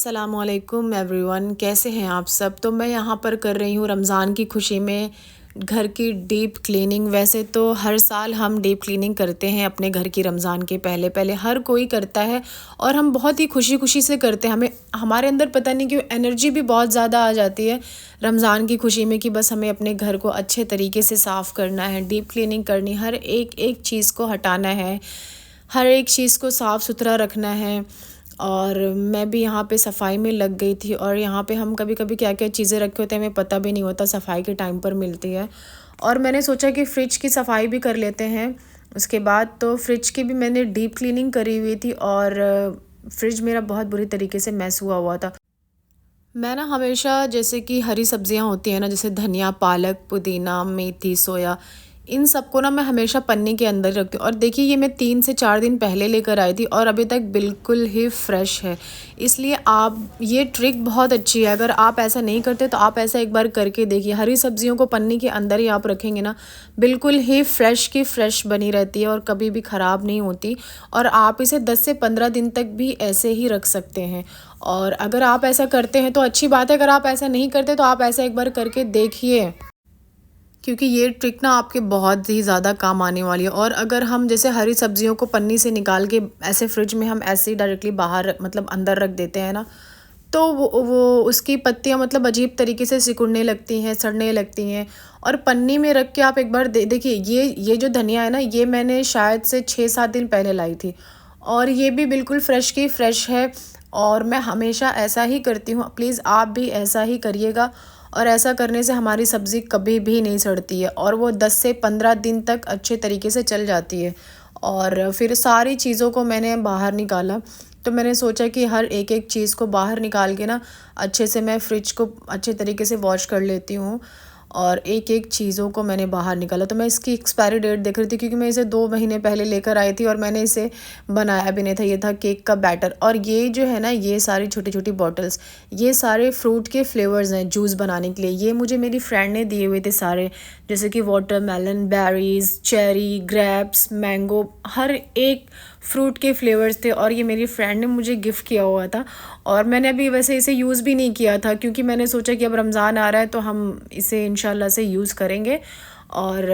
अस्सलामुअलैकुम एवरीवन, कैसे हैं आप सब। तो मैं यहाँ पर कर रही हूँ रमज़ान की खुशी में घर की डीप क्लीनिंग। वैसे तो हर साल हम डीप क्लीनिंग करते हैं अपने घर की, रमज़ान के पहले पहले हर कोई करता है और हम बहुत ही खुशी खुशी से करते हैं। हमें हमारे अंदर पता नहीं क्यों एनर्जी भी बहुत ज़्यादा आ जाती है रमज़ान की खुशी में कि बस हमें अपने घर को अच्छे तरीके से साफ़ करना है, डीप क्लीनिंग करनी, हर एक एक चीज़ को हटाना है, हर एक चीज़ को साफ़ सुथरा रखना है। और मैं भी यहाँ पे सफाई में लग गई थी और यहाँ पे हम कभी कभी क्या क्या चीज़ें रखे होते हैं हमें पता भी नहीं होता, सफाई के टाइम पर मिलती है। और मैंने सोचा कि फ़्रिज की सफाई भी कर लेते हैं। उसके बाद तो फ्रिज की भी मैंने डीप क्लीनिंग करी हुई थी और फ्रिज मेरा बहुत बुरी तरीके से मैस हुआ हुआ था। मैं ना हमेशा जैसे कि हरी सब्जियां होती हैं ना, जैसे धनिया, पालक, पुदीना, मेथी, सोया, इन सबको ना मैं हमेशा पन्नी के अंदर रखती हूँ। और देखिए ये मैं 3 से 4 दिन पहले लेकर आई थी और अभी तक बिल्कुल ही फ्रेश है। इसलिए आप, ये ट्रिक बहुत अच्छी है। अगर आप ऐसा नहीं करते तो आप ऐसा एक बार करके देखिए। हरी सब्जियों को पन्नी के अंदर ही आप रखेंगे ना, बिल्कुल ही फ्रेश की फ्रेश बनी रहती है और कभी भी ख़राब नहीं होती। और आप इसे 10 से 15 दिन तक भी ऐसे ही रख सकते हैं। और अगर आप ऐसा करते हैं तो अच्छी बात है, अगर आप ऐसा नहीं करते तो आप ऐसा एक बार करके देखिए, क्योंकि ये ट्रिक ना आपके बहुत ही ज़्यादा काम आने वाली है। और अगर हम जैसे हरी सब्जियों को पन्नी से निकाल के ऐसे फ्रिज में हम ऐसे ही डायरेक्टली बाहर मतलब अंदर रख देते हैं ना, तो वो उसकी पत्तियां मतलब अजीब तरीके से सिकुड़ने लगती हैं, सड़ने लगती हैं। और पन्नी में रख के आप एक बार देखिए, ये जो धनिया है ना, ये मैंने शायद से 6-7 दिन पहले लाई थी और ये भी बिल्कुल फ्रेश की फ्रेश है। और मैं हमेशा ऐसा ही करती हूँ, प्लीज़ आप भी ऐसा ही करिएगा। और ऐसा करने से हमारी सब्ज़ी कभी भी नहीं सड़ती है और वो 10 से 15 दिन तक अच्छे तरीके से चल जाती है। और फिर सारी चीज़ों को मैंने बाहर निकाला, तो मैंने सोचा कि हर एक एक चीज़ को बाहर निकाल के ना अच्छे से मैं फ्रिज को अच्छे तरीके से वॉश कर लेती हूँ। और एक एक चीज़ों को मैंने बाहर निकाला। तो मैं इसकी एक्सपायरी डेट देख रही थी, क्योंकि मैं इसे 2 महीने पहले लेकर आई थी और मैंने इसे बनाया भी नहीं था। ये था केक का बैटर और ये जो है ना, ये सारी छोटी छोटी बॉटल्स, ये सारे फ्रूट के फ्लेवर्स हैं जूस बनाने के लिए। ये मुझे मेरी फ्रेंड ने दिए हुए थे सारे, जैसे कि watermelon, berries, cherry, grapes, mango, हर एक फ्रूट के फ्लेवर्स थे और ये मेरी फ्रेंड ने मुझे गिफ्ट किया हुआ था। और मैंने अभी वैसे इसे यूज़ भी नहीं किया था, क्योंकि मैंने सोचा कि अब रमज़ान आ रहा है तो हम इसे इंशाल्लाह से यूज़ करेंगे। और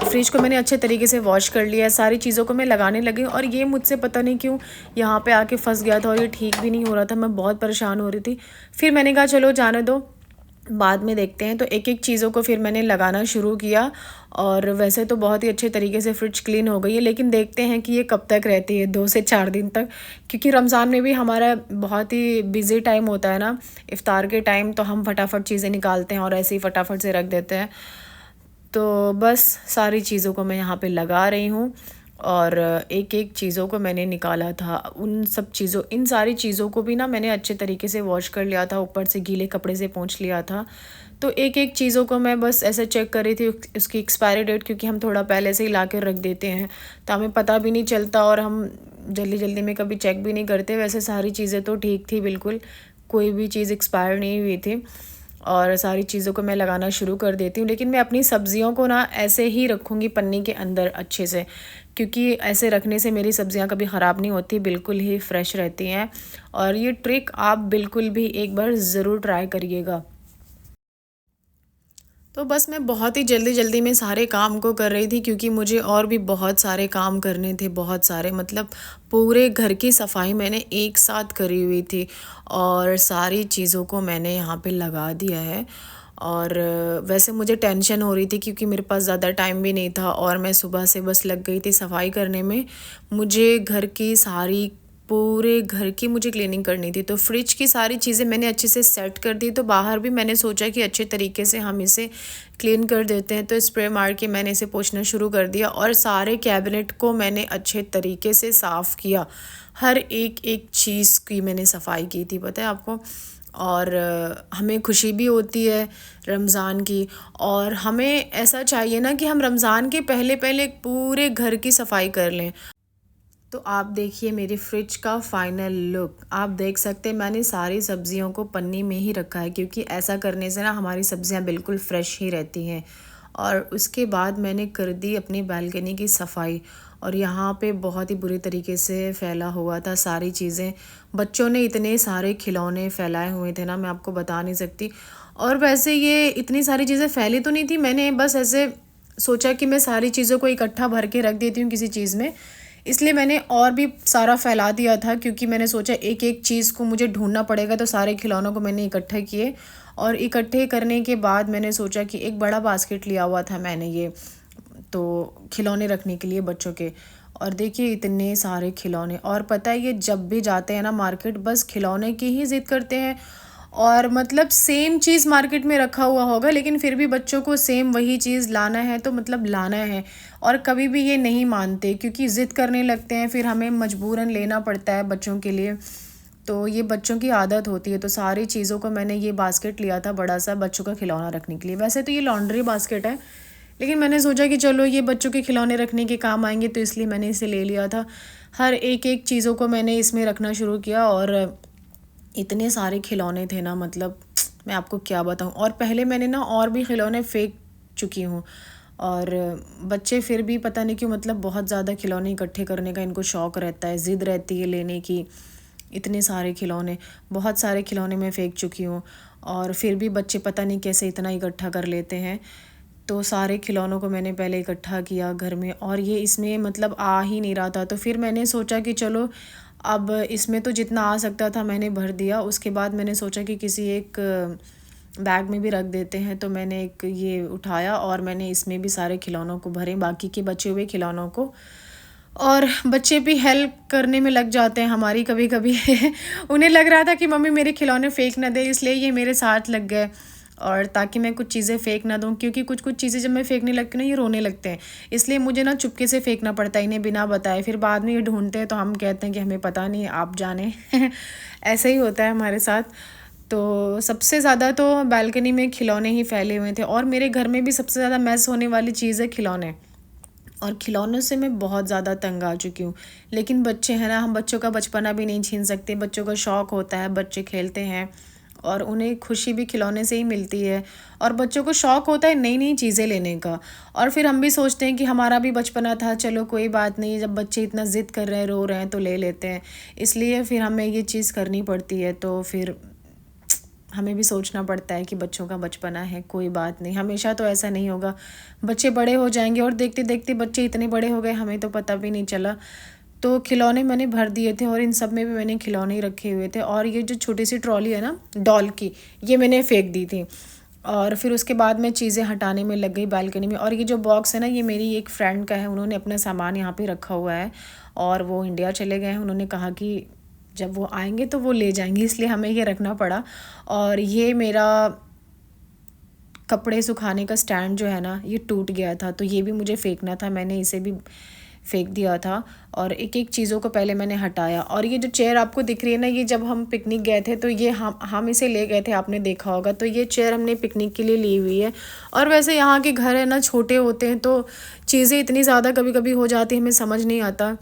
फ्रिज को मैंने अच्छे तरीके से वॉश कर लिया, सारी चीज़ों को मैं लगाने लगी और ये मुझसे पता नहीं क्यों यहाँ पे आके फंस गया था और ये ठीक भी नहीं हो रहा था। मैं बहुत परेशान हो रही थी। फिर मैंने कहा चलो जाने दो, बाद में देखते हैं। तो एक एक चीज़ों को फिर मैंने लगाना शुरू किया और वैसे तो बहुत ही अच्छे तरीके से फ्रिज क्लीन हो गई है, लेकिन देखते हैं कि ये कब तक रहती है, 2 से 4 दिन तक। क्योंकि रमज़ान में भी हमारा बहुत ही बिज़ी टाइम होता है ना, इफ़्तार के टाइम, तो हम फटाफट चीज़ें निकालते हैं और ऐसे ही फटाफट से रख देते हैं। तो बस सारी चीज़ों को मैं यहाँ पे लगा रही हूँ और एक एक चीज़ों को मैंने निकाला था। इन सारी चीज़ों को भी ना मैंने अच्छे तरीके से वॉश कर लिया था, ऊपर से गीले कपड़े से पोंछ लिया था। तो एक एक चीज़ों को मैं बस ऐसे चेक कर रही थी उसकी एक्सपायरी डेट, क्योंकि हम थोड़ा पहले से ही ला कर रख देते हैं तो हमें पता भी नहीं चलता और हम जल्दी जल्दी में कभी चेक भी नहीं करते। वैसे सारी चीज़ें तो ठीक थी, बिल्कुल कोई भी चीज़ एक्सपायर नहीं हुई थी और सारी चीज़ों को मैं लगाना शुरू कर देती हूँ। लेकिन मैं अपनी सब्ज़ियों को ना ऐसे ही रखूँगी पन्नी के अंदर अच्छे से, क्योंकि ऐसे रखने से मेरी सब्ज़ियाँ कभी ख़राब नहीं होती, बिल्कुल ही फ्रेश रहती हैं। और ये ट्रिक आप बिल्कुल भी एक बार ज़रूर ट्राई करिएगा। तो बस मैं बहुत ही जल्दी जल्दी में सारे काम को कर रही थी, क्योंकि मुझे और भी बहुत सारे काम करने थे, बहुत सारे मतलब पूरे घर की सफाई मैंने एक साथ करी हुई थी और सारी चीज़ों को मैंने यहाँ पे लगा दिया है। और वैसे मुझे टेंशन हो रही थी, क्योंकि मेरे पास ज़्यादा टाइम भी नहीं था और मैं सुबह से बस लग गई थी सफाई करने में। मुझे घर की सारी, पूरे घर की मुझे क्लीनिंग करनी थी। तो फ्रिज की सारी चीज़ें मैंने अच्छे से सेट कर दी, तो बाहर भी मैंने सोचा कि अच्छे तरीके से हम इसे क्लीन कर देते हैं। तो स्प्रे मार के मैंने इसे पोंछना शुरू कर दिया और सारे कैबिनेट को मैंने अच्छे तरीके से साफ़ किया। हर एक एक चीज़ की मैंने सफाई की थी, पता है आपको। और हमें खुशी भी होती है रमज़ान की, और हमें ऐसा चाहिए ना कि हम रमज़ान के पहले पहले पूरे घर की सफाई कर लें। तो आप देखिए मेरी फ्रिज का फाइनल लुक, आप देख सकते हैं मैंने सारी सब्जियों को पन्नी में ही रखा है, क्योंकि ऐसा करने से ना हमारी सब्जियां बिल्कुल फ्रेश ही रहती हैं। और उसके बाद मैंने कर दी अपनी बालकनी की सफाई। और यहाँ पे बहुत ही बुरी तरीके से फैला हुआ था सारी चीज़ें। बच्चों ने इतने सारे खिलौने फैलाए हुए थे ना, मैं आपको बता नहीं सकती। और वैसे ये इतनी सारी चीज़ें फैली तो नहीं थी, मैंने बस ऐसे सोचा कि मैं सारी चीज़ों को इकट्ठा भर के रख देती हूँ किसी चीज़ में, इसलिए मैंने और भी सारा फैला दिया था, क्योंकि मैंने सोचा एक एक चीज़ को मुझे ढूंढना पड़ेगा। तो सारे खिलौनों को मैंने इकट्ठे किए, और इकट्ठे करने के बाद मैंने सोचा कि एक बड़ा बास्केट लिया हुआ था मैंने ये, तो खिलौने रखने के लिए बच्चों के। और देखिए इतने सारे खिलौने, और पता है ये जब भी जाते हैं ना मार्केट, बस खिलौने की ही ज़िद करते हैं। और मतलब सेम चीज़ मार्केट में रखा हुआ होगा, लेकिन फिर भी बच्चों को सेम वही चीज़ लाना है, तो मतलब लाना है। और कभी भी ये नहीं मानते, क्योंकि ज़िद करने लगते हैं, फिर हमें मजबूरन लेना पड़ता है बच्चों के लिए। तो ये बच्चों की आदत होती है। तो सारी चीज़ों को मैंने ये बास्केट लिया था बड़ा सा बच्चों का खिलौना रखने के लिए। वैसे तो ये लॉन्ड्री बास्केट है, लेकिन मैंने सोचा कि चलो ये बच्चों के खिलौने रखने के काम आएंगे, तो इसलिए मैंने इसे ले लिया था। हर एक एक चीज़ों को मैंने इसमें रखना शुरू किया, और इतने सारे खिलौने थे ना, मतलब मैं आपको क्या बताऊं। और पहले मैंने ना और भी खिलौने फेंक चुकी हूँ, और बच्चे फिर भी पता नहीं क्यों, मतलब बहुत ज़्यादा खिलौने इकट्ठे करने का इनको शौक़ रहता है, ज़िद रहती है लेने की। इतने सारे खिलौने, बहुत सारे खिलौने मैं फेंक चुकी हूँ, और फिर भी बच्चे पता नहीं कैसे इतना इकट्ठा कर लेते हैं। तो सारे खिलौनों को मैंने पहले इकट्ठा किया घर में, और ये इसमें मतलब आ ही नहीं रहा था। तो फिर मैंने सोचा कि चलो अब इसमें तो जितना आ सकता था मैंने भर दिया। उसके बाद मैंने सोचा कि किसी एक बैग में भी रख देते हैं, तो मैंने एक ये उठाया, और मैंने इसमें भी सारे खिलौनों को भरे, बाकी के बचे हुए खिलौनों को। और बच्चे भी हेल्प करने में लग जाते हैं हमारी कभी कभी उन्हें लग रहा था कि मम्मी मेरे खिलौने फेंक ना दे, इसलिए ये मेरे साथ लग गए, और ताकि मैं कुछ चीज़ें फेंक ना दूँ। क्योंकि कुछ कुछ चीज़ें जब मैं फेंकने लगती हूँ ना, ये रोने लगते हैं, इसलिए मुझे ना चुपके से फेंकना पड़ता है इन्हें बिना बताए। फिर बाद में ये ढूंढते हैं, तो हम कहते हैं कि हमें पता नहीं, आप जाने ऐसे ही होता है हमारे साथ। तो सबसे ज़्यादा तो बालकनी में खिलौने ही फैले हुए थे, और मेरे घर में भी सबसे ज़्यादा मैस होने वाली चीज़ है खिलौने। और खिलौनों से मैं बहुत ज़्यादा तंग आ चुकी हूँ। लेकिन बच्चे हैं ना, हम बच्चों का बचपना भी नहीं छीन सकते। बच्चों का शौक़ होता है, बच्चे खेलते हैं, और उन्हें खुशी भी खिलौने से ही मिलती है। और बच्चों को शौक़ होता है नई नई चीज़ें लेने का, और फिर हम भी सोचते हैं कि हमारा भी बचपना था, चलो कोई बात नहीं, जब बच्चे इतना ज़िद कर रहे हैं, रो रहे हैं, तो ले लेते हैं। इसलिए फिर हमें ये चीज़ करनी पड़ती है। तो फिर हमें भी सोचना पड़ता है कि बच्चों का बचपना है, कोई बात नहीं, हमेशा तो ऐसा नहीं होगा, बच्चे बड़े हो जाएंगे। और देखते देखते बच्चे इतने बड़े हो गए, हमें तो पता भी नहीं चला। तो खिलौने मैंने भर दिए थे, और इन सब में भी मैंने खिलौने ही रखे हुए थे। और ये जो छोटी सी ट्रॉली है ना डॉल की, ये मैंने फेंक दी थी। और फिर उसके बाद मैं चीज़ें हटाने में लग गई बालकनी में। और ये जो बॉक्स है ना, ये मेरी एक फ्रेंड का है, उन्होंने अपना सामान यहाँ पे रखा हुआ है, और वो इंडिया चले गए हैं। उन्होंने कहा कि जब वो आएंगे तो वो ले जाएंगे, इसलिए हमें ये रखना पड़ा। और ये मेरा कपड़े सुखाने का स्टैंड जो है ना, ये टूट गया था, तो ये भी मुझे फेंकना था, मैंने इसे भी फेंक दिया था। और एक एक चीज़ों को पहले मैंने हटाया। और ये जो चेयर आपको दिख रही है ना, ये जब हम पिकनिक गए थे, तो ये हम इसे ले गए थे, आपने देखा होगा। तो ये चेयर हमने पिकनिक के लिए ली हुई है। और वैसे यहाँ के घर है ना छोटे होते हैं, तो चीज़ें इतनी ज़्यादा कभी कभी हो जाती है, हमें समझ नहीं आता।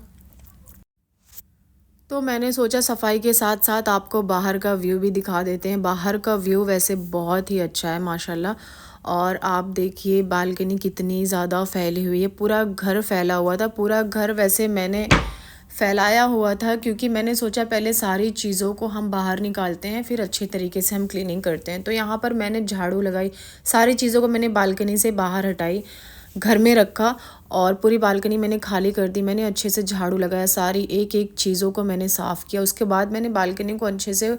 तो मैंने सोचा सफाई के साथ साथ आपको बाहर का व्यू भी दिखा देते हैं। बाहर का व्यू वैसे बहुत ही अच्छा है माशाल्लाह। और आप देखिए बालकनी कितनी ज़्यादा फैली हुई है, पूरा घर फैला हुआ था। पूरा घर वैसे मैंने फैलाया हुआ था, क्योंकि मैंने सोचा पहले सारी चीज़ों को हम बाहर निकालते हैं, फिर अच्छे तरीके से हम क्लीनिंग करते हैं। तो यहाँ पर मैंने झाड़ू लगाई, सारी चीज़ों को मैंने बालकनी से बाहर हटाई, घर में रखा, और पूरी बालकनी मैंने खाली कर दी। मैंने अच्छे से झाड़ू लगाया, सारी एक एक चीज़ों को मैंने साफ़ किया। उसके बाद मैंने बालकनी को अच्छे से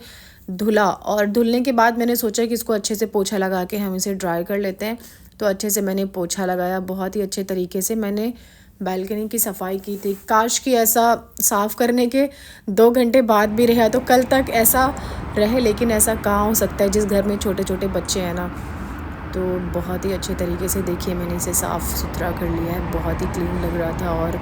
धुला, और धुलने के बाद मैंने सोचा कि इसको अच्छे से पोछा लगा के हम इसे ड्राई कर लेते हैं। तो अच्छे से मैंने पोछा लगाया, बहुत ही अच्छे तरीके से मैंने बालकनी की सफाई की थी। काश कि ऐसा साफ़ करने के 2 घंटे बाद भी रहा तो कल तक ऐसा रहे, लेकिन ऐसा कहाँ हो सकता है जिस घर में छोटे छोटे बच्चे हैं ना। तो बहुत ही अच्छे तरीके से देखिए मैंने इसे साफ़ सुथरा कर लिया है, बहुत ही क्लीन लग रहा था। और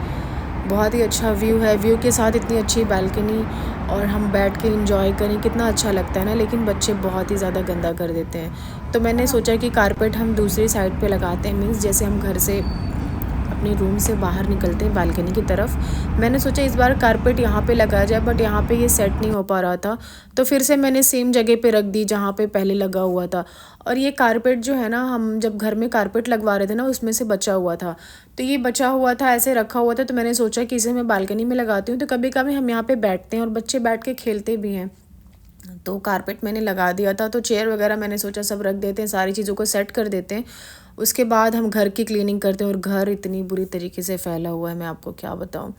बहुत ही अच्छा व्यू है, व्यू के साथ इतनी अच्छी बालकनी, और हम बैठ के एंजॉय करें, कितना अच्छा लगता है ना। लेकिन बच्चे बहुत ही ज़्यादा गंदा कर देते हैं। तो मैंने सोचा कि कारपेट हम दूसरी साइड पे लगाते हैं, मीन्स जैसे हम घर से अपने रूम से बाहर निकलते हैं बालकनी की तरफ, मैंने सोचा इस बार कारपेट यहाँ पे लगाया जाए, बट यहाँ पे ये सेट नहीं हो पा रहा था। तो फिर से मैंने सेम जगह पे रख दी जहाँ पे पहले लगा हुआ था। और ये कारपेट जो है ना, हम जब घर में कारपेट लगवा रहे थे ना, उसमें से बचा हुआ था। तो ये बचा हुआ था, ऐसे रखा हुआ था, तो मैंने सोचा कि इसे मैं बालकनी में लगाती हूँ, तो कभी कभी हम यहाँ पे बैठते हैं और बच्चे बैठ के खेलते भी हैं। तो कारपेट मैंने लगा दिया था, तो चेयर वगैरह मैंने सोचा सब रख देते हैं, सारी चीज़ों को सेट कर देते हैं, उसके बाद हम घर की क्लीनिंग करते हैं। और घर इतनी बुरी तरीके से फैला हुआ है, मैं आपको क्या बताऊं,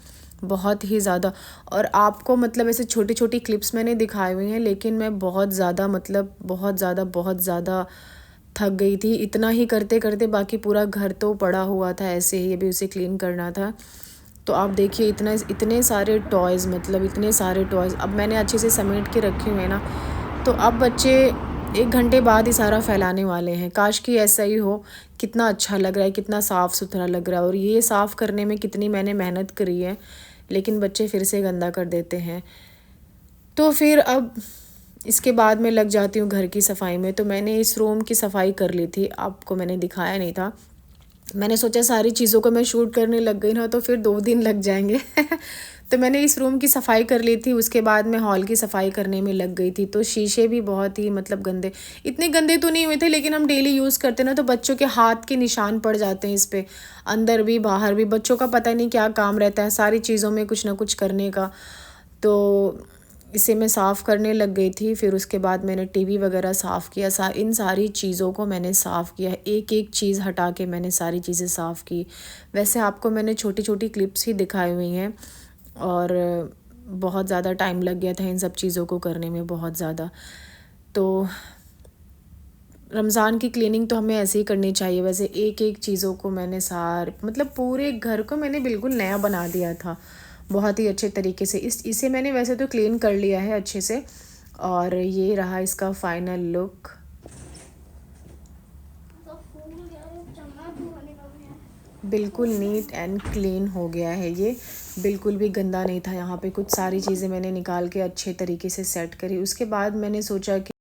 बहुत ही ज़्यादा। और आपको मतलब ऐसे छोटी छोटी क्लिप्स मैंने दिखाई हुई हैं, लेकिन मैं बहुत ज़्यादा मतलब बहुत ज़्यादा थक गई थी इतना ही करते करते। बाकी पूरा घर तो पड़ा हुआ था ऐसे ही, अभी उसे क्लीन करना था। तो आप देखिए इतने सारे टॉयज़, मतलब इतने सारे टॉयज़ अब मैंने अच्छे से समेट के रखे हुए हैं ना। तो अब बच्चे 1 घंटे बाद ही सारा फैलाने वाले हैं। काश कि ऐसा ही हो, कितना अच्छा लग रहा है, कितना साफ़ सुथरा लग रहा है। और ये साफ़ करने में कितनी मैंने मेहनत करी है, लेकिन बच्चे फिर से गंदा कर देते हैं। तो फिर अब इसके बाद मैं लग जाती हूँ घर की सफाई में। तो मैंने इस रूम की सफाई कर ली थी, आपको मैंने दिखाया नहीं था। मैंने सोचा सारी चीज़ों को मैं शूट करने लग गई ना, तो फिर 2 दिन लग जाएंगे। तो मैंने इस रूम की सफाई कर ली थी, उसके बाद मैं हॉल की सफाई करने में लग गई थी। तो शीशे भी बहुत ही मतलब गंदे, इतने गंदे तो नहीं हुए थे, लेकिन हम डेली यूज़ करते ना, तो बच्चों के हाथ के निशान पड़ जाते हैं इस पे, अंदर भी बाहर भी। बच्चों का पता नहीं क्या काम रहता है सारी चीज़ों में कुछ ना कुछ करने का। तो इसे मैं साफ़ करने लग गई थी। फिर उसके बाद मैंने टीवी वगैरह साफ़ किया, इन सारी चीज़ों को मैंने साफ़ किया, एक एक चीज़ हटा के मैंने सारी चीज़ें साफ़ की। वैसे आपको मैंने छोटी छोटी क्लिप्स ही दिखाई हुई हैं, और बहुत ज़्यादा टाइम लग गया था इन सब चीज़ों को करने में, बहुत ज़्यादा। तो रमज़ान की क्लीनिंग तो हमें ऐसे ही करनी चाहिए। वैसे एक एक चीज़ों को मैंने मतलब पूरे घर को मैंने बिल्कुल नया बना दिया था, बहुत ही अच्छे तरीके से। इसे मैंने वैसे तो क्लीन कर लिया है अच्छे से, और ये रहा इसका फाइनल लुक। बिल्कुल नीट एंड क्लीन हो गया है ये, बिल्कुल भी गंदा नहीं था। यहाँ पे कुछ सारी चीज़ें मैंने निकाल के अच्छे तरीके से सेट करी। उसके बाद मैंने सोचा कि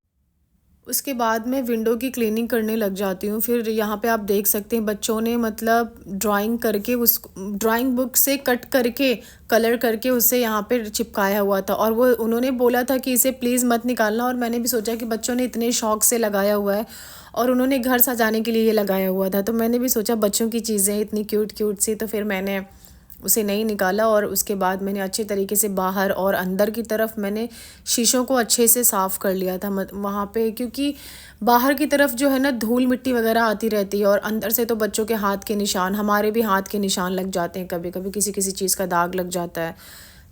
उसके बाद मैं विंडो की क्लीनिंग करने लग जाती हूँ। फिर यहाँ पे आप देख सकते हैं बच्चों ने मतलब ड्राइंग करके, उस ड्राइंग बुक से कट करके कलर करके उसे यहाँ पे चिपकाया हुआ था, और वो उन्होंने बोला था कि इसे प्लीज़ मत निकालना। और मैंने भी सोचा कि बच्चों ने इतने शौक से लगाया हुआ है, और उन्होंने घर सजाने के लिए ये लगाया हुआ था, तो मैंने भी सोचा बच्चों की चीज़ें इतनी क्यूट क्यूट सी, तो फिर मैंने उसे नहीं निकाला। और उसके बाद मैंने अच्छे तरीके से बाहर और अंदर की तरफ मैंने शीशों को अच्छे से साफ़ कर लिया था वहाँ पे, क्योंकि बाहर की तरफ जो है ना धूल मिट्टी वगैरह आती रहती है, और अंदर से तो बच्चों के हाथ के निशान, हमारे भी हाथ के निशान लग जाते हैं, कभी कभी किसी किसी चीज़ का दाग लग जाता है।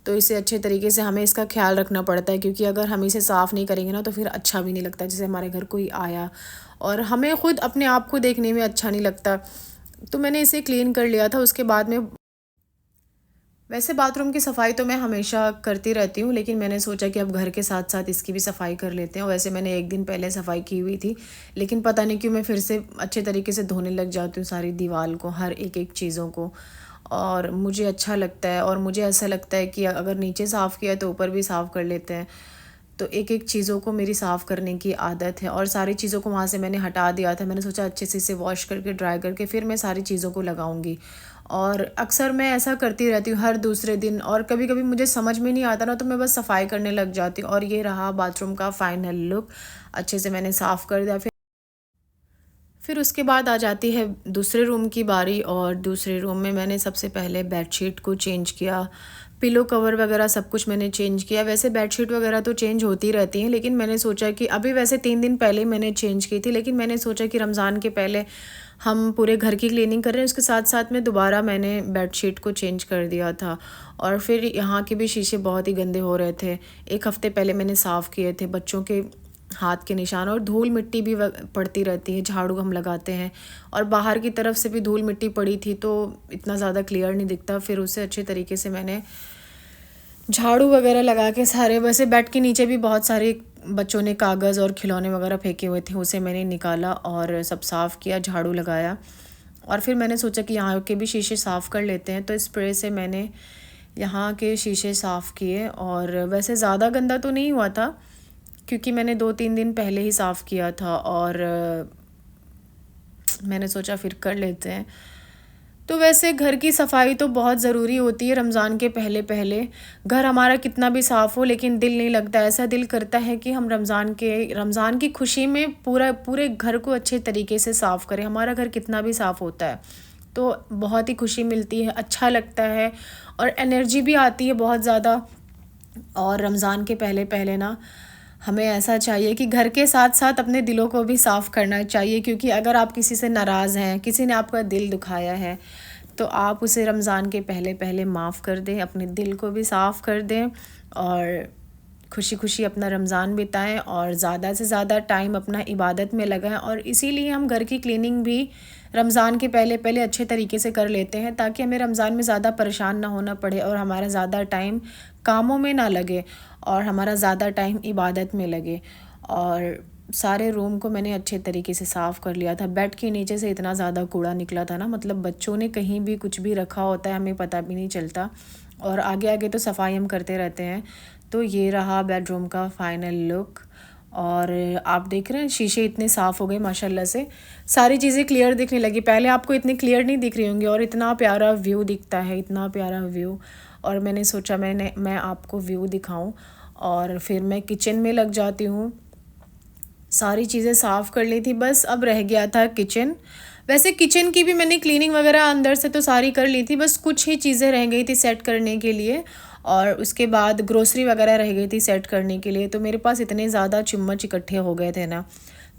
तो इसे अच्छे तरीके से हमें इसका ख्याल रखना पड़ता है, क्योंकि अगर हम इसे साफ़ नहीं करेंगे ना, तो फिर अच्छा भी नहीं लगता। जैसे हमारे घर कोई आया और हमें खुद अपने आप को देखने में अच्छा नहीं लगता। तो मैंने इसे क्लीन कर लिया था। उसके बाद में वैसे बाथरूम की सफाई तो मैं हमेशा करती रहती हूँ, लेकिन मैंने सोचा कि अब घर के साथ साथ इसकी भी सफाई कर लेते हैं। और वैसे मैंने 1 दिन पहले सफाई की हुई थी, लेकिन पता नहीं क्यों मैं फिर से अच्छे तरीके से धोने लग जाती हूँ सारी दीवार को, हर एक एक चीज़ों को। और मुझे अच्छा लगता है, और मुझे ऐसा लगता है कि अगर नीचे साफ़ किया तो ऊपर भी साफ़ कर लेते हैं। तो एक एक चीज़ों को मेरी साफ़ करने की आदत है, और सारी चीज़ों को वहाँ से मैंने हटा दिया था। मैंने सोचा अच्छे से इसे वॉश करके ड्राई करके फिर मैं सारी चीज़ों को लगाऊंगी। और अक्सर मैं ऐसा करती रहती हूँ हर दूसरे दिन, और कभी कभी मुझे समझ में नहीं आता ना, तो मैं बस सफाई करने लग जाती हूँ। और ये रहा बाथरूम का फाइनल लुक, अच्छे से मैंने साफ़ कर दिया। फिर उसके बाद आ जाती है दूसरे रूम की बारी, और दूसरे रूम में मैंने सबसे पहले बेडशीट को चेंज किया, पिलो कवर वगैरह सब कुछ मैंने चेंज किया। वैसे बेडशीट वगैरह तो चेंज होती रहती हैं, लेकिन मैंने सोचा कि अभी वैसे 3 दिन पहले मैंने चेंज की थी, लेकिन मैंने सोचा कि रमज़ान के पहले हम पूरे घर की क्लीनिंग कर रहे हैं, उसके साथ साथ में दोबारा मैंने बेडशीट को चेंज कर दिया था। और फिर यहाँ के भी शीशे बहुत ही गंदे हो रहे थे, 1 हफ़्ते पहले मैंने साफ़ किए थे। बच्चों के हाथ के निशान और धूल मिट्टी भी पड़ती रहती है, झाड़ू हम लगाते हैं, और बाहर की तरफ से भी धूल मिट्टी पड़ी थी, तो इतना ज़्यादा क्लियर नहीं दिखता। फिर उसे अच्छे तरीके से मैंने झाड़ू वगैरह लगा के सारे, वैसे बेड के नीचे भी बहुत सारे बच्चों ने कागज़ और खिलौने वगैरह फेंके हुए थे, उसे मैंने निकाला और सब साफ़ किया, झाड़ू लगाया। और फिर मैंने सोचा कि यहाँ के भी शीशे साफ़ कर लेते हैं, तो स्प्रे से मैंने यहाँ के शीशे साफ़ किए। और वैसे ज़्यादा गंदा तो नहीं हुआ था, क्योंकि मैंने 2-3 दिन पहले ही साफ़ किया था, और मैंने सोचा फिर कर लेते हैं। तो वैसे घर की सफाई तो बहुत ज़रूरी होती है रमज़ान के पहले पहले। घर हमारा कितना भी साफ़ हो लेकिन दिल नहीं लगता, ऐसा दिल करता है कि हम रमज़ान की खुशी में पूरा पूरे घर को अच्छे तरीके से साफ़ करें। हमारा घर कितना भी साफ़ होता है तो बहुत ही खुशी मिलती है, अच्छा लगता है और एनर्जी भी आती है बहुत ज़्यादा। और रमज़ान के पहले पहले ना हमें ऐसा चाहिए कि घर के साथ साथ अपने दिलों को भी साफ़ करना चाहिए, क्योंकि अगर आप किसी से नाराज़ हैं, किसी ने आपका दिल दुखाया है, तो आप उसे रमज़ान के पहले पहले माफ़ कर दें, अपने दिल को भी साफ़ कर दें और खुशी खुशी अपना रमज़ान बिताएं और ज़्यादा से ज़्यादा टाइम अपना इबादत में लगाएं। और इसीलिए हम घर की क्लीनिंग भी रमज़ान के पहले पहले अच्छे तरीके से कर लेते हैं, ताकि हमें रमज़ान में ज़्यादा परेशान ना होना पड़े और हमारा ज़्यादा टाइम कामों में ना लगे और हमारा ज़्यादा टाइम इबादत में लगे। और सारे रूम को मैंने अच्छे तरीके से साफ़ कर लिया था। बेड के नीचे से इतना ज़्यादा कूड़ा निकला था ना, मतलब बच्चों ने कहीं भी कुछ भी रखा होता है, हमें पता भी नहीं चलता। और आगे आगे तो सफाई हम करते रहते हैं। तो ये रहा बेडरूम का फाइनल लुक। और आप देख रहे हैं शीशे इतने साफ़ हो गए माशाल्लाह से, सारी चीज़ें क्लियर दिखने लगी। पहले आपको इतनी क्लियर नहीं दिख रही होंगी और इतना प्यारा व्यू दिखता है, इतना प्यारा व्यू। और मैंने सोचा मैं आपको व्यू दिखाऊं और फिर मैं किचन में लग जाती हूँ। सारी चीज़ें साफ़ कर ली थी, बस अब रह गया था किचन। वैसे किचन की भी मैंने क्लीनिंग वगैरह अंदर से तो सारी कर ली थी, बस कुछ ही चीज़ें रह गई थी सेट करने के लिए। और उसके बाद ग्रोसरी वगैरह रह गई थी सेट करने के लिए। तो मेरे पास इतने ज़्यादा चम्मच इकट्ठे हो गए थे ना,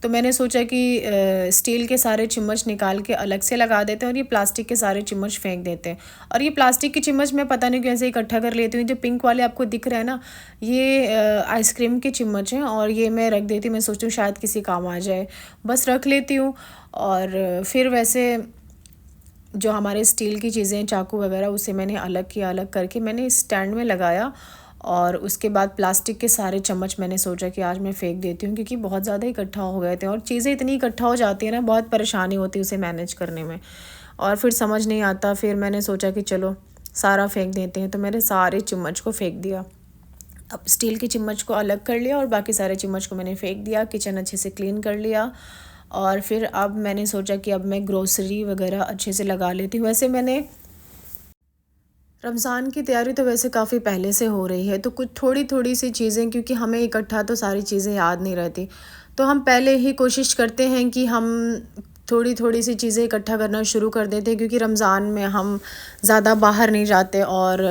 तो मैंने सोचा कि स्टील के सारे चम्मच निकाल के अलग से लगा देते हैं और ये प्लास्टिक के सारे चम्मच फेंक देते हैं। और ये प्लास्टिक के चम्मच मैं पता नहीं कैसे इकट्ठा कर लेती हूँ। जो पिंक वाले आपको दिख रहे हैं ना, ये आइसक्रीम के चम्मच हैं और ये मैं रख देती हूँ। मैं सोचती हूँ शायद किसी काम आ जाए, बस रख लेती हूँ। और फिर वैसे जो हमारे स्टील की चीज़ें चाकू वगैरह उसे मैंने अलग किया, अलग करके मैंने स्टैंड में लगाया। और उसके बाद प्लास्टिक के सारे चम्मच मैंने सोचा कि आज मैं फेंक देती हूँ, क्योंकि बहुत ज़्यादा इकट्ठा हो गए थे और चीज़ें इतनी इकट्ठा हो जाती है ना, बहुत परेशानी होती है उसे मैनेज करने में और फिर समझ नहीं आता। फिर मैंने सोचा कि चलो सारा फेंक देते हैं, तो मैंने सारे चम्मच को फेंक दिया। अब स्टील की चम्मच को अलग कर लिया और बाकी सारे चम्मच को मैंने फेंक दिया। किचन अच्छे से क्लीन कर लिया और फिर अब मैंने सोचा कि अब मैं ग्रोसरी वगैरह अच्छे से लगा लेती हूँ। वैसे मैंने रमज़ान की तैयारी तो वैसे काफ़ी पहले से हो रही है, तो कुछ थोड़ी थोड़ी सी चीज़ें, क्योंकि हमें इकट्ठा तो सारी चीज़ें याद नहीं रहती, तो हम पहले ही कोशिश करते हैं कि हम थोड़ी थोड़ी सी चीज़ें इकट्ठा करना शुरू कर देते हैं, क्योंकि रमज़ान में हम ज़्यादा बाहर नहीं जाते और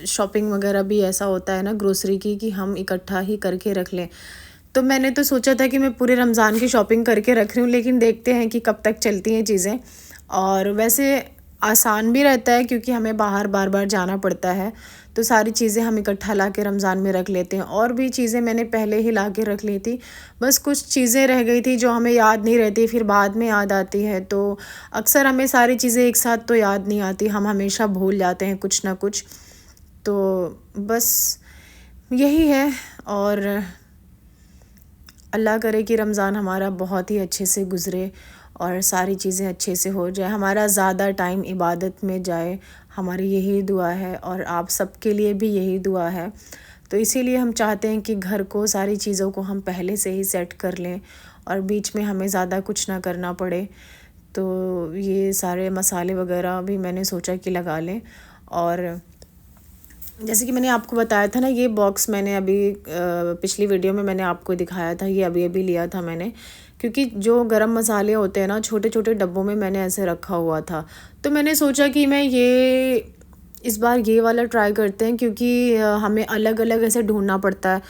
शॉपिंग वगैरह भी ऐसा होता है ना ग्रोसरी की, कि हम इकट्ठा ही करके रख लें। तो मैंने तो सोचा था कि मैं पूरे रमज़ान की शॉपिंग करके रख रही हूँ, लेकिन देखते हैं कि कब तक चलती हैं चीज़ें। और वैसे आसान भी रहता है, क्योंकि हमें बाहर बार बार जाना पड़ता है, तो सारी चीज़ें हम इकट्ठा ला के रमज़ान में रख लेते हैं। और भी चीज़ें मैंने पहले ही ला के रख ली थी, बस कुछ चीज़ें रह गई थी जो हमें याद नहीं रहती, फिर बाद में याद आती है। तो अक्सर हमें सारी चीज़ें एक साथ तो याद नहीं आती, हम हमेशा भूल जाते हैं कुछ ना कुछ। तो बस यही है। और अल्लाह करे कि रमज़ान हमारा बहुत ही अच्छे से गुज़रे और सारी चीज़ें अच्छे से हो जाए, हमारा ज़्यादा टाइम इबादत में जाए, हमारी यही दुआ है और आप सबके लिए भी यही दुआ है। तो इसीलिए हम चाहते हैं कि घर को, सारी चीज़ों को हम पहले से ही सेट कर लें और बीच में हमें ज़्यादा कुछ ना करना पड़े। तो ये सारे मसाले वगैरह भी मैंने सोचा कि लगा लें। और जैसे कि मैंने आपको बताया था ना, ये बॉक्स मैंने अभी पिछली वीडियो में मैंने आपको दिखाया था, ये अभी अभी लिया था मैंने, क्योंकि जो गरम मसाले होते हैं ना, छोटे छोटे डब्बों में मैंने ऐसे रखा हुआ था। तो मैंने सोचा कि मैं ये इस बार ये वाला ट्राई करते हैं, क्योंकि हमें अलग अलग ऐसे ढूंढना पड़ता है।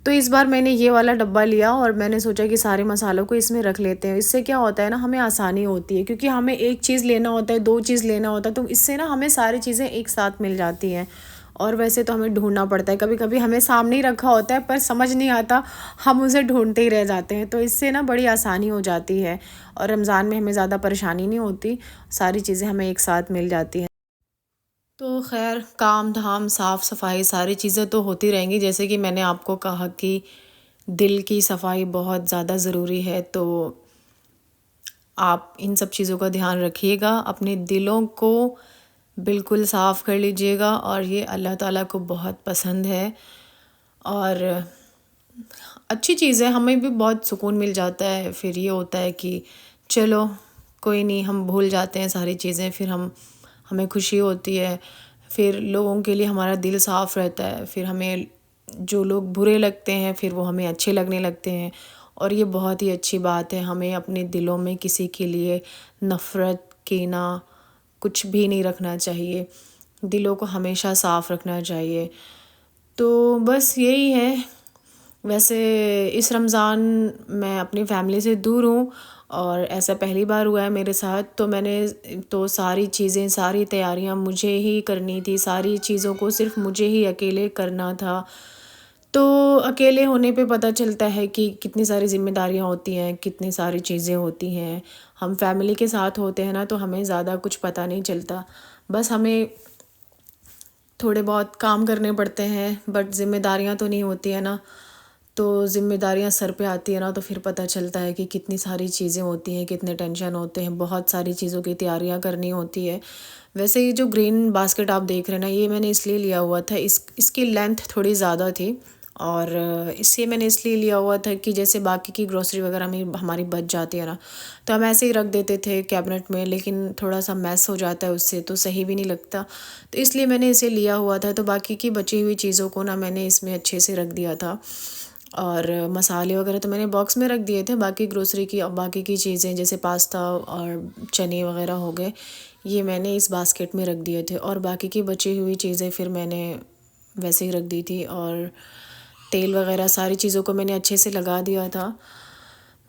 तो इस बार मैंने ये वाला डब्बा लिया और मैंने सोचा कि सारे मसालों को इसमें रख लेते हैं। इससे क्या होता है ना, हमें आसानी होती है, क्योंकि हमें एक चीज़ लेना होता है, दो चीज़ लेना होता है, तो इससे ना हमें सारी चीज़ें एक साथ मिल जाती हैं। और वैसे तो हमें ढूंढना पड़ता है, कभी कभी हमें सामने ही रखा होता है पर समझ नहीं आता, हम उसे ढूंढते ही रह जाते हैं। तो इससे ना बड़ी आसानी हो जाती है और रमज़ान में हमें ज़्यादा परेशानी नहीं होती, सारी चीज़ें हमें एक साथ मिल जाती हैं। तो खैर, काम धाम साफ़ सफाई सारी चीज़ें तो होती रहेंगी। जैसे कि मैंने आपको कहा कि दिल की सफाई बहुत ज़्यादा ज़रूरी है, तो आप इन सब चीज़ों का ध्यान रखिएगा, अपने दिलों को बिल्कुल साफ़ कर लीजिएगा। और ये अल्लाह ताला को बहुत पसंद है और अच्छी चीज़ है, हमें भी बहुत सुकून मिल जाता है। फिर ये होता है कि चलो कोई नहीं, हम भूल जाते हैं सारी चीज़ें, फिर हमें खुशी होती है, फिर लोगों के लिए हमारा दिल साफ़ रहता है, फिर हमें जो लोग बुरे लगते हैं फिर वो हमें अच्छे लगने लगते हैं। और ये बहुत ही अच्छी बात है, हमें अपने दिलों में किसी के लिए नफ़रत, कीना कुछ भी नहीं रखना चाहिए, दिलों को हमेशा साफ़ रखना चाहिए। तो बस यही है। वैसे इस रमज़ान मैं अपनी फ़ैमिली से दूर हूँ और ऐसा पहली बार हुआ है मेरे साथ, तो मैंने तो सारी चीज़ें, सारी तैयारियां मुझे ही करनी थी, सारी चीज़ों को सिर्फ मुझे ही अकेले करना था। तो अकेले होने पे पता चलता है कि कितनी सारी ज़िम्मेदारियां होती हैं, कितनी सारी चीज़ें होती हैं। हम फैमिली के साथ होते हैं ना तो हमें ज़्यादा कुछ पता नहीं चलता, बस हमें थोड़े बहुत काम करने पड़ते हैं, बट ज़िम्मेदारियां तो नहीं होती है ना। तो ज़िम्मेदारियाँ सर पे आती है ना तो फिर पता चलता है कि कितनी सारी चीज़ें होती हैं, कितने टेंशन होते हैं, बहुत सारी चीज़ों की तैयारियाँ करनी होती है। वैसे ये जो ग्रीन बास्केट आप देख रहे हैं ना, ये मैंने इसलिए लिया हुआ था, इसकी लेंथ थोड़ी ज़्यादा थी और इसे मैंने इसलिए लिया हुआ था कि जैसे बाकी की ग्रोसरी वगैरह में हमारी बच जाती है ना, तो हम ऐसे ही रख देते थे कैबिनेट में, लेकिन थोड़ा सा मैस हो जाता है उससे, तो सही भी नहीं लगता। तो इसलिए मैंने इसे लिया हुआ था। तो बाकी की बची हुई चीज़ों को ना मैंने इसमें अच्छे से रख दिया था और मसाले वगैरह तो मैंने बॉक्स में रख दिए थे। बाकी ग्रोसरी की बाकी की चीज़ें जैसे पास्ता और चने वगैरह हो गए, ये मैंने इस बास्केट में रख दिए थे और बाकी की बची हुई चीज़ें फिर मैंने वैसे ही रख दी थी। और तेल वगैरह सारी चीज़ों को मैंने अच्छे से लगा दिया था।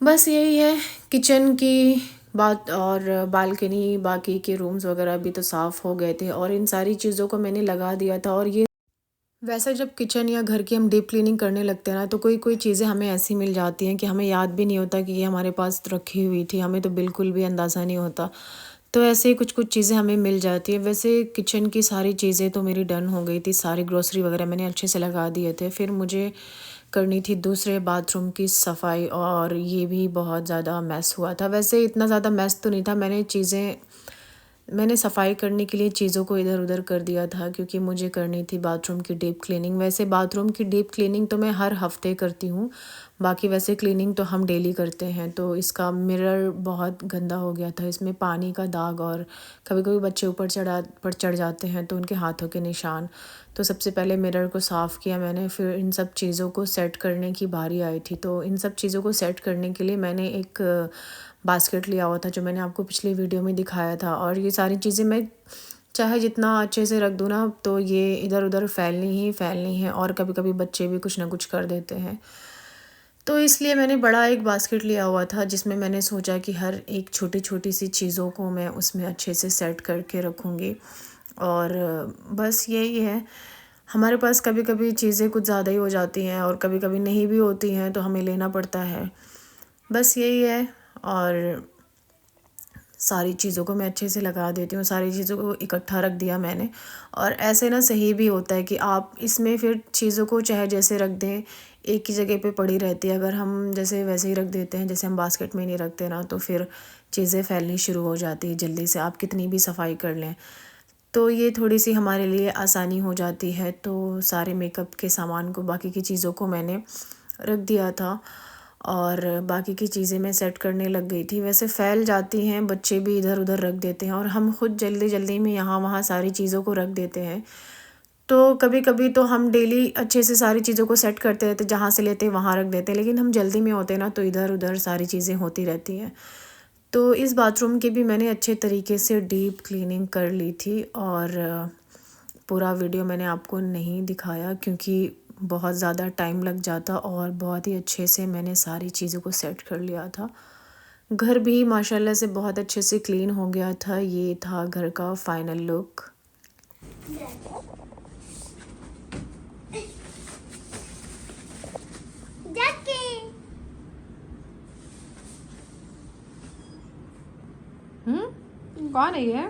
बस यही है किचन की बात। और बालकनी, बाकी के रूम्स वगैरह भी तो साफ़ हो गए थे और इन सारी चीज़ों को मैंने लगा दिया था। और ये वैसे जब किचन या घर की हम डीप क्लीनिंग करने लगते हैं ना, तो कोई कोई चीज़ें हमें ऐसी मिल जाती हैं कि हमें याद भी नहीं होता कि ये हमारे पास रखी हुई थी, हमें तो बिल्कुल भी अंदाज़ा नहीं होता। तो ऐसे ही कुछ कुछ चीज़ें हमें मिल जाती है। वैसे किचन की सारी चीज़ें तो मेरी डन हो गई थी, सारी ग्रोसरी वगैरह मैंने अच्छे से लगा दिए थे। फिर मुझे करनी थी दूसरे बाथरूम की सफाई और ये भी बहुत ज़्यादा मैस हुआ था। वैसे इतना ज़्यादा मैस तो नहीं था, मैंने सफाई करने के लिए चीज़ों को इधर उधर कर दिया था क्योंकि मुझे करनी थी बाथरूम की डीप क्लीनिंग। वैसे बाथरूम की डीप क्लीनिंग तो मैं हर हफ्ते करती हूँ, बाकी वैसे क्लीनिंग तो हम डेली करते हैं। तो इसका मिरर बहुत गंदा हो गया था, इसमें पानी का दाग और कभी कभी बच्चे ऊपर चढ़ जाते हैं तो उनके हाथों के निशान। तो सबसे पहले मिरर को साफ़ किया मैंने, फिर इन सब चीज़ों को सेट करने की बारी आई थी। तो इन सब चीज़ों को सेट करने के लिए मैंने एक बास्केट लिया हुआ था जो मैंने आपको पिछली वीडियो में दिखाया था। और ये सारी चीज़ें मैं चाहे जितना अच्छे से रख दूँ ना, तो ये इधर उधर फैलनी है और कभी कभी बच्चे भी कुछ ना कुछ कर देते हैं। तो इसलिए मैंने बड़ा एक बास्केट लिया हुआ था जिसमें मैंने सोचा कि हर एक छोटी छोटी सी चीज़ों को मैं उसमें अच्छे से सेट करके रखूँगी। और बस यही है, हमारे पास कभी कभी चीज़ें कुछ ज़्यादा ही हो जाती हैं और कभी कभी नहीं भी होती हैं तो हमें लेना पड़ता है, बस यही है। और सारी चीज़ों को मैं अच्छे से लगा देती हूँ, सारी चीज़ों को इकट्ठा रख दिया मैंने। और ऐसे ना सही भी होता है कि आप इसमें फिर चीज़ों को चाहे जैसे रख दें, एक ही जगह पे पड़ी रहती है। अगर हम जैसे वैसे ही रख देते हैं, जैसे हम बास्केट में नहीं रखते ना, तो फिर चीज़ें फैलनी शुरू हो जाती है जल्दी से, आप कितनी भी सफाई कर लें। तो ये थोड़ी सी हमारे लिए आसानी हो जाती है। तो सारे मेकअप के सामान को, बाकी की चीज़ों को मैंने रख दिया था और बाकी की चीज़ें मैं सेट करने लग गई थी। वैसे फैल जाती हैं, बच्चे भी इधर उधर रख देते हैं और हम खुद जल्दी जल्दी में यहाँ वहाँ सारी चीज़ों को रख देते हैं। तो कभी कभी तो हम डेली अच्छे से सारी चीज़ों को सेट करते रहते, जहाँ से लेते वहाँ रख देते, लेकिन हम जल्दी में होते ना तो इधर उधर सारी चीज़ें होती रहती हैं। तो इस बाथरूम की भी मैंने अच्छे तरीके से डीप क्लीनिंग कर ली थी और पूरा वीडियो मैंने आपको नहीं दिखाया क्योंकि बहुत ज़्यादा टाइम लग जाता और बहुत ही अच्छे से मैंने सारी चीज़ों को सेट कर लिया था। घर भी माशाल्लाह से बहुत अच्छे से क्लीन हो गया था। ये था घर का फाइनल लुक। कौन है ये?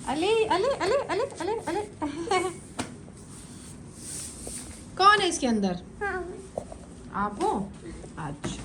अले अले अले अले अले अले कौन है इसके अंदर? आप हो? अच्छा।